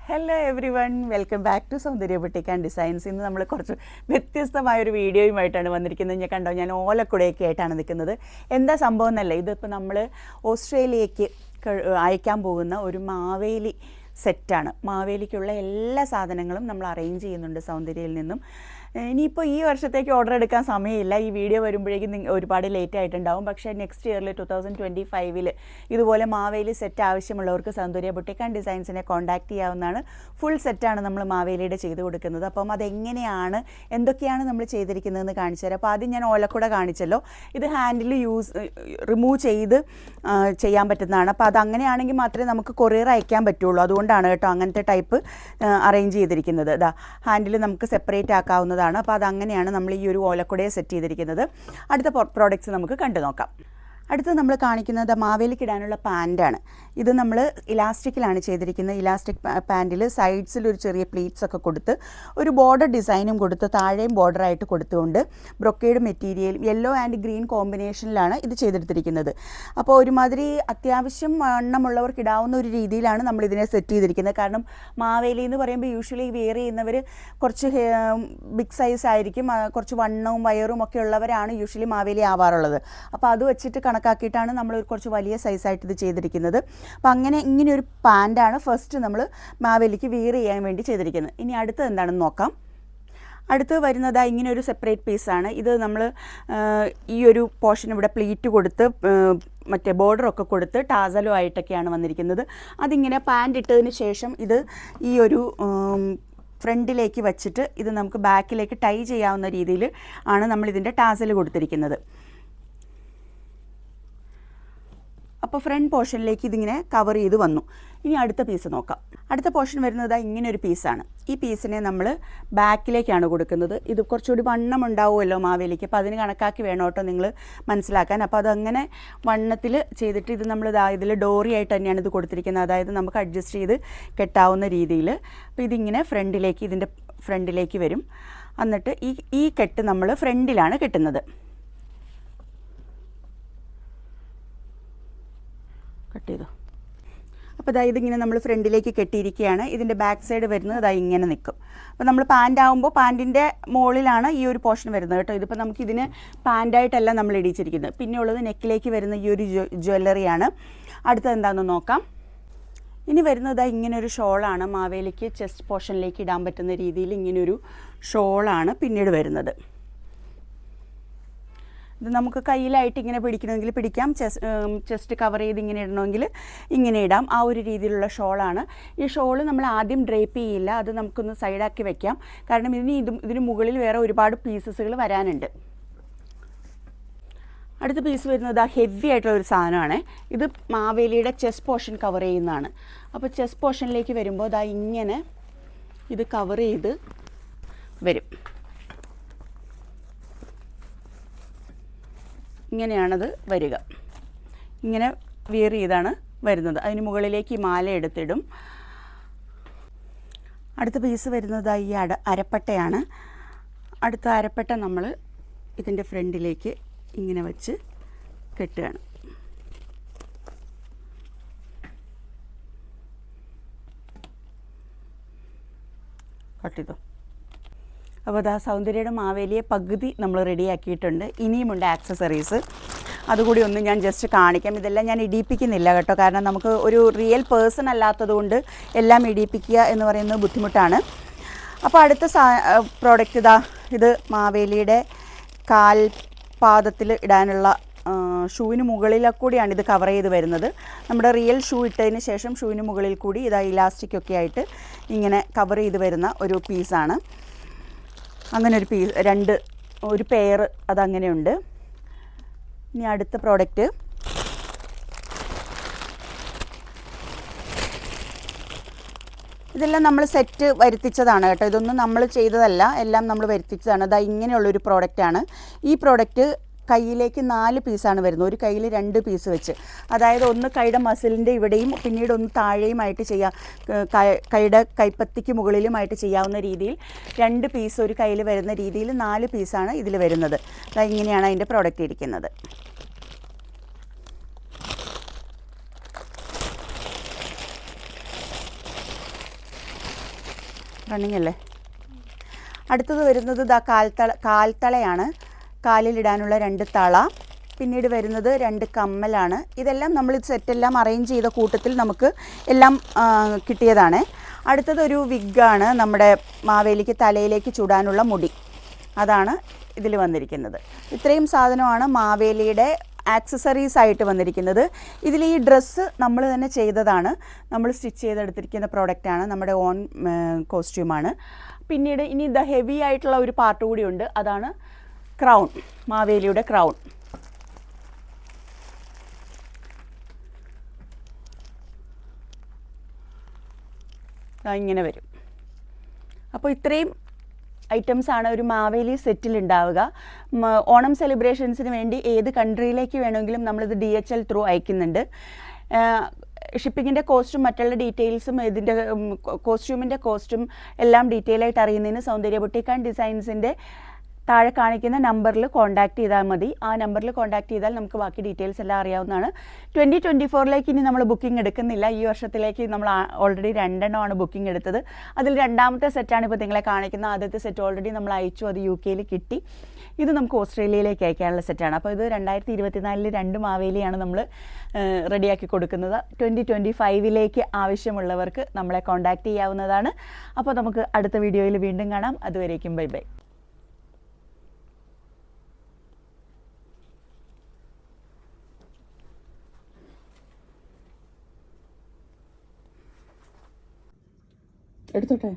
Hello everyone, welcome back to Soundarya boutique and designs. ഇന്ന് നമ്മൾ കുറച്ച് വ്യത്യസ്തമായൊരു വീഡിയോയുമായിട്ടാണ് വന്നിരിക്കുന്നത്. ഞാൻ കണ്ടോ, ഞാൻ ഓലക്കുടയൊക്കെ ആയിട്ടാണ് നിൽക്കുന്നത്. എന്താ സംഭവം എന്നല്ല, ഇതിപ്പോൾ നമ്മൾ ഓസ്ട്രേലിയക്ക് അയക്കാൻ പോകുന്ന ഒരു മാവേലി സെറ്റാണ്. മാവേലിക്കുള്ള എല്ലാ സാധനങ്ങളും നമ്മൾ അറേഞ്ച് ചെയ്യുന്നുണ്ട് സൗന്ദര്യയിൽ നിന്നും. ഇനിയിപ്പോൾ ഈ വർഷത്തേക്ക് ഓർഡർ എടുക്കാൻ സമയമില്ല. ഈ വീഡിയോ വരുമ്പോഴേക്കും ഒരുപാട് ലേറ്റ് ആയിട്ടുണ്ടാവും. പക്ഷേ നെക്സ്റ്റ് ഇയറിൽ 2025 ഇതുപോലെ മാവേലി സെറ്റ് ആവശ്യമുള്ളവർക്ക് സൗന്ദര്യ ബുട്ടിക് ആൻഡ് ഡിസൈൻസിനെ കോൺടാക്ട് ചെയ്യാവുന്നതാണ്. ഫുൾ സെറ്റാണ് നമ്മൾ മാവേലിയുടെ ചെയ്ത് കൊടുക്കുന്നത്. അപ്പം അതെങ്ങനെയാണ്, എന്തൊക്കെയാണ് നമ്മൾ ചെയ്തിരിക്കുന്നതെന്ന് കാണിച്ചു തരാം. അപ്പോൾ ആദ്യം ഞാൻ ഓലക്കുട കാണിച്ചല്ലോ. ഇത് ഹാൻഡിൽ റിമൂവ് ചെയ്ത് ചെയ്യാൻ പറ്റുന്നതാണ്. അപ്പോൾ അതങ്ങനെയാണെങ്കിൽ മാത്രമേ നമുക്ക് കൊറിയർ അയക്കാൻ പറ്റുള്ളൂ. അതുകൊണ്ടാണ് കേട്ടോ അങ്ങനത്തെ ടൈപ്പ് അറേഞ്ച് ചെയ്തിരിക്കുന്നത്. ഇതാ ഹാൻഡിൽ നമുക്ക് സെപ്പറേറ്റ് ആക്കാവുന്നതാണ്. അപ്പോൾ അതങ്ങനെയാണ് നമ്മൾ ഈ ഒരു ഓലക്കുടയെ സെറ്റ് ചെയ്തിരിക്കുന്നത്. അടുത്ത പ്രോഡക്റ്റ്സ് നമുക്ക് കണ്ടു നോക്കാം. അടുത്ത് നമ്മൾ കാണിക്കുന്നത് മാവേലിക്കിടാനുള്ള പാൻറ്റാണ്. ഇത് നമ്മൾ ഇലാസ്റ്റിക്കിലാണ് ചെയ്തിരിക്കുന്നത്. ഇലാസ്റ്റിക് പാൻറ്റിൽ സൈഡ്സിൽ ഒരു ചെറിയ പ്ലീറ്റ്സ് ഒക്കെ കൊടുത്ത് ഒരു ബോർഡർ ഡിസൈനും കൊടുത്ത് താഴെയും ബോർഡറായിട്ട് കൊടുത്തുകൊണ്ട് brocade material yellow and green കോമ്പിനേഷനിലാണ് ഇത് ചെയ്തെടുത്തിരിക്കുന്നത്. അപ്പോൾ ഒരുമാതിരി അത്യാവശ്യം വണ്ണമുള്ളവർക്ക് ഇടാവുന്ന ഒരു രീതിയിലാണ് നമ്മൾ ഇതിനെ സെറ്റ് ചെയ്തിരിക്കുന്നത്. കാരണം മാവേലി എന്ന് പറയുമ്പോൾ യൂഷ്വലി വെയർ ചെയ്യുന്നവർ കുറച്ച് ബിഗ് സൈസ് ആയിരിക്കും, കുറച്ച് വണ്ണവും വയറും ഒക്കെ ഉള്ളവരാണ് യൂഷ്വലി മാവേലി ആവാറുള്ളത്. അപ്പോൾ അത് വെച്ചിട്ട് കണക്കാക്കിയിട്ടാണ് നമ്മൾ കുറച്ച് വലിയ സൈസായിട്ട് ഇത് ചെയ്തിരിക്കുന്നത്. അപ്പോൾ ഇങ്ങനെ ഒരു പാൻറ്റാണ് ഫസ്റ്റ് നമ്മൾ മാവേലിക്ക് വെയർ ചെയ്യാൻ വേണ്ടി ചെയ്തിരിക്കുന്നത്. ഇനി അടുത്തത് എന്താണെന്ന് നോക്കാം. അടുത്ത് വരുന്നത് ഇങ്ങനെ ഒരു സെപ്പറേറ്റ് പീസാണ്. ഇത് നമ്മൾ ഈ ഒരു പോർഷൻ ഇവിടെ പ്ലീറ്റ് കൊടുത്ത് മറ്റേ ബോർഡറൊക്കെ കൊടുത്ത് ടാസലോ ആയിട്ടൊക്കെയാണ് വന്നിരിക്കുന്നത്. അതിങ്ങനെ പാൻറ്റ് ഇട്ടതിന് ശേഷം ഇത് ഈ ഒരു ഫ്രണ്ടിലേക്ക് വച്ചിട്ട് ഇത് നമുക്ക് ബാക്കിലേക്ക് ടൈ ചെയ്യാവുന്ന രീതിയിൽ ആണ് നമ്മളിതിൻ്റെ ടാസൽ കൊടുത്തിരിക്കുന്നത്. അപ്പോൾ ഫ്രണ്ട് പോർഷനിലേക്ക് ഇതിങ്ങനെ കവർ ചെയ്ത് വന്നു. ഇനി അടുത്ത പീസ് നോക്കാം. അടുത്ത പോർഷൻ വരുന്നത് ഇങ്ങനെ ഒരു പീസാണ്. ഈ പീസിനെ നമ്മൾ ബാക്കിലേക്കാണ് കൊടുക്കുന്നത്. ഇത് കുറച്ചുകൂടി വണ്ണം ഉണ്ടാവുമല്ലോ മാവേലിക്ക്, അപ്പോൾ അതിന് കണക്കാക്കി വേണം കേട്ടോ നിങ്ങൾ മനസ്സിലാക്കാൻ. അപ്പോൾ അതങ്ങനെ വണ്ണത്തിൽ ചെയ്തിട്ട് ഇത് നമ്മൾ ഇതിൽ ഡോറി ആയിട്ട് തന്നെയാണ് ഇത് കൊടുത്തിരിക്കുന്നത്. അതായത് നമുക്ക് അഡ്ജസ്റ്റ് ചെയ്ത് കെട്ടാവുന്ന രീതിയിൽ. അപ്പോൾ ഇതിങ്ങനെ ഇതിൻ്റെ ഫ്രണ്ടിലേക്ക് വരും. എന്നിട്ട് ഈ കെട്ട് നമ്മൾ ഫ്രണ്ടിലാണ് കെട്ടുന്നത്. കട്ട് ചെയ്തോ. അപ്പോൾ ഇതിങ്ങനെ നമ്മൾ ഫ്രണ്ടിലേക്ക് കെട്ടിയിരിക്കുകയാണ്. ഇതിൻ്റെ ബാക്ക് സൈഡ് വരുന്നത് ഇങ്ങനെ നിൽക്കും. അപ്പോൾ നമ്മൾ പാൻ്റ് ആകുമ്പോൾ പാൻറ്റിൻ്റെ മുകളിലാണ് ഈ ഒരു പോർഷൻ വരുന്നത് കേട്ടോ. ഇതിപ്പോൾ നമുക്കിതിന് പാൻറ്റായിട്ടല്ല നമ്മൾ ഇടിച്ചിരിക്കുന്നത്. പിന്നെ ഉള്ളത് നെക്കിലേക്ക് വരുന്ന ഈ ഒരു ജ്വല്ലറിയാണ്. അടുത്തത് എന്താണെന്ന് നോക്കാം. ഇനി വരുന്നത് ഇങ്ങനെ ഒരു ഷോളാണ്. മാവേലിക്ക് ചെസ്റ്റ് പോർഷനിലേക്ക് ഇടാൻ പറ്റുന്ന രീതിയിൽ ഇങ്ങനെയൊരു ഷോളാണ് പിന്നീട് വരുന്നത്. ഇത് നമുക്ക് കയ്യിലായിട്ട് ഇങ്ങനെ പിടിക്കണമെങ്കിൽ പിടിക്കാം, ചെസ്റ്റ് കവർ ചെയ്ത് ഇങ്ങനെ ഇടണമെങ്കിൽ ഇങ്ങനെ ഇടാം. ആ ഒരു രീതിയിലുള്ള ഷോളാണ്. ഈ ഷോള് നമ്മൾ ആദ്യം ഡ്രേപ്പ് ചെയ്യില്ല, അത് നമുക്കൊന്ന് സൈഡാക്കി വെക്കാം. കാരണം ഇതിന് മുകളിൽ വേറെ ഒരുപാട് പീസസുകൾ വരാനുണ്ട്. അടുത്ത പീസ് വരുന്നത് ഹെവി ആയിട്ടുള്ള ഒരു സാധനമാണ്. ഇത് മാവേലിയുടെ ചെസ്റ്റ് പോർഷൻ കവർ ചെയ്യുന്നതാണ്. അപ്പോൾ ചെസ്റ്റ് പോർഷനിലേക്ക് വരുമ്പോൾ ഇങ്ങനെ ഇത് കവർ ചെയ്ത് വരും. ഇങ്ങനെയാണത് വരിക. ഇങ്ങനെ വിയർ ചെയ്താണ് വരുന്നത്. അതിന് മുകളിലേക്ക് ഈ മാല എടുത്തിടും. അടുത്ത പീസ് വരുന്നത് ഈ അരപ്പട്ടയാണ്. അടുത്ത അരപ്പട്ട നമ്മൾ ഇതിൻ്റെ ഫ്രണ്ടിലേക്ക് ഇങ്ങനെ വെച്ച് കെട്ടുകയാണ്. കട്ട് ചെയ്തോ. അപ്പോൾ സൗന്ദര്യയുടെ മാവേലിയെ പകുതി നമ്മൾ റെഡിയാക്കിയിട്ടുണ്ട്. ഇനിയുമുണ്ട് ആക്സസറീസ്, അതുകൂടി ഒന്ന് ഞാൻ ജസ്റ്റ് കാണിക്കാം. ഇതെല്ലാം ഞാൻ ഇടിയിപ്പിക്കുന്നില്ല കേട്ടോ, കാരണം നമുക്ക് ഒരു റിയൽ പേഴ്സൺ അല്ലാത്തതുകൊണ്ട് എല്ലാം ഇടിയിപ്പിക്കുക എന്ന് പറയുന്നത് ബുദ്ധിമുട്ടാണ്. അപ്പോൾ അടുത്ത പ്രോഡക്റ്റ് ഇത് മാവേലിയുടെ കാൽപാദത്തിൽ ഇടാനുള്ള ഷൂവിന് മുകളിൽ കൂടിയാണ് ഇത് കവർ ചെയ്ത് വരുന്നത്. നമ്മുടെ റിയൽ ഷൂ ഇട്ടതിന് ശേഷം ഷൂവിന് മുകളിൽ കൂടി ഇലാസ്റ്റിക്കൊക്കെ ആയിട്ട് ഇങ്ങനെ കവർ ചെയ്ത് വരുന്ന ഒരു പീസാണ്. അങ്ങനെ ഒരു പെയർ അതങ്ങനെയുണ്ട്. ഇനി അടുത്ത പ്രോഡക്റ്റ് ഇതെല്ലാം നമ്മൾ സെറ്റ് വരുത്തിച്ചതാണ് കേട്ടോ. ഇതൊന്നും നമ്മൾ ചെയ്തതല്ല, എല്ലാം നമ്മൾ വരുത്തിച്ചതാണ്. ഇങ്ങനെയുള്ളൊരു പ്രോഡക്റ്റാണ്. ഈ പ്രോഡക്റ്റ് കയ്യിലേക്ക് 4 പീസാണ് വരുന്നത്. ഒരു കയ്യിൽ 2 പീസ് വെച്ച്, അതായത് ഒന്ന് കൈയുടെ മസിലിൻ്റെ ഇവിടെയും പിന്നീട് ഒന്ന് താഴെയുമായിട്ട് ചെയ്യാം, കൈയുടെ കൈപ്പത്തിക്ക് മുകളിലുമായിട്ട് ചെയ്യാവുന്ന രീതിയിൽ 2 പീസ് ഒരു കയ്യിൽ വരുന്ന രീതിയിൽ 4 പീസാണ് ഇതിൽ വരുന്നത്. ഇങ്ങനെയാണ് അതിൻ്റെ പ്രോഡക്റ്റ് ഇരിക്കുന്നത്. റണ്ണിങ് അല്ലേ? അടുത്തത് വരുന്നത് ഇതാ കാൽത്തളയാണ്. കാലിലിടാനുള്ള 2 തള. പിന്നീട് വരുന്നത് 2 കമ്മലാണ്. ഇതെല്ലാം നമ്മൾ സെറ്റെല്ലാം അറേഞ്ച് ചെയ്ത കൂട്ടത്തിൽ നമുക്ക് എല്ലാം കിട്ടിയതാണ്. അടുത്തതൊരു വിഗ്ഗാണ്, നമ്മുടെ മാവേലിക്ക് തലയിലേക്ക് ചൂടാനുള്ള മുടി. അതാണ് ഇതിൽ വന്നിരിക്കുന്നത്. ഇത്രയും സാധനമാണ് മാവേലിയുടെ ആക്സസറീസ് ആയിട്ട് വന്നിരിക്കുന്നത്. ഇതിൽ ഈ ഡ്രസ്സ് നമ്മൾ തന്നെ ചെയ്തതാണ്, നമ്മൾ സ്റ്റിച്ച് ചെയ്തെടുത്തിരിക്കുന്ന പ്രോഡക്റ്റാണ്, നമ്മുടെ ഓൺ കോസ്റ്റ്യൂമാണ്. പിന്നീട് ഇനി ദ ഹെവി ആയിട്ടുള്ള ഒരു പാർട്ട് കൂടിയുണ്ട്, അതാണ് ക്രൗൺ, മാവേലിയുടെ ക്രൗൺ. ഇങ്ങനെ വരും. അപ്പോൾ ഇത്രയും ഐറ്റംസാണ് ഒരു മാവേലി സെറ്റിൽ ഉണ്ടാവുക. ഓണം സെലിബ്രേഷൻസിന് വേണ്ടി ഏത് കൺട്രിയിലേക്ക് വേണമെങ്കിലും നമ്മളിത് DHL ത്രൂ അയക്കുന്നുണ്ട്. ഷിപ്പിങ്ങിൻ്റെ കോസ്റ്റും മറ്റുള്ള ഡീറ്റെയിൽസും ഇതിൻ്റെ കോസ്റ്റ്യൂമിൻ്റെ കോസ്റ്റും എല്ലാം ഡീറ്റെയിൽ ആയിട്ട് അറിയുന്നതിന് സൗന്ദര്യ ബുട്ടീക്ക് ആൻഡ് ഡിസൈൻസിൻ്റെ താഴെ കാണിക്കുന്ന നമ്പറിൽ കോൺടാക്റ്റ് ചെയ്താൽ മതി. ആ നമ്പറിൽ കോൺടാക്റ്റ് ചെയ്താൽ നമുക്ക് ബാക്കി ഡീറ്റെയിൽസ് എല്ലാം അറിയാവുന്നതാണ്. 2024 ഇനി നമ്മൾ ബുക്കിംഗ് എടുക്കുന്നില്ല. ഈ വർഷത്തിലേക്ക് നമ്മൾ ഓൾറെഡി 2 എണ്ണമാണ് ബുക്കിംഗ് എടുത്തത്. അതിൽ 2ാമത്തെ സെറ്റാണ് ഇപ്പോൾ നിങ്ങളെ കാണിക്കുന്നത്. ആദ്യത്തെ സെറ്റ് ഓൾറെഡി നമ്മൾ അയച്ചു, അത് UK കിട്ടി. ഇത് നമുക്ക് ഓസ്ട്രേലിയയിലേക്ക് അയക്കാനുള്ള സെറ്റാണ്. അപ്പോൾ ഇത് 2024 2 മാവേലിയാണ് നമ്മൾ റെഡിയാക്കി കൊടുക്കുന്നത്. 2025 ആവശ്യമുള്ളവർക്ക് നമ്മളെ കോൺടാക്റ്റ് ചെയ്യാവുന്നതാണ്. അപ്പോൾ നമുക്ക് അടുത്ത വീഡിയോയിൽ വീണ്ടും കാണാം. അതുവരേക്കും ബൈ ബൈ. എടുത്തോട്ടെ.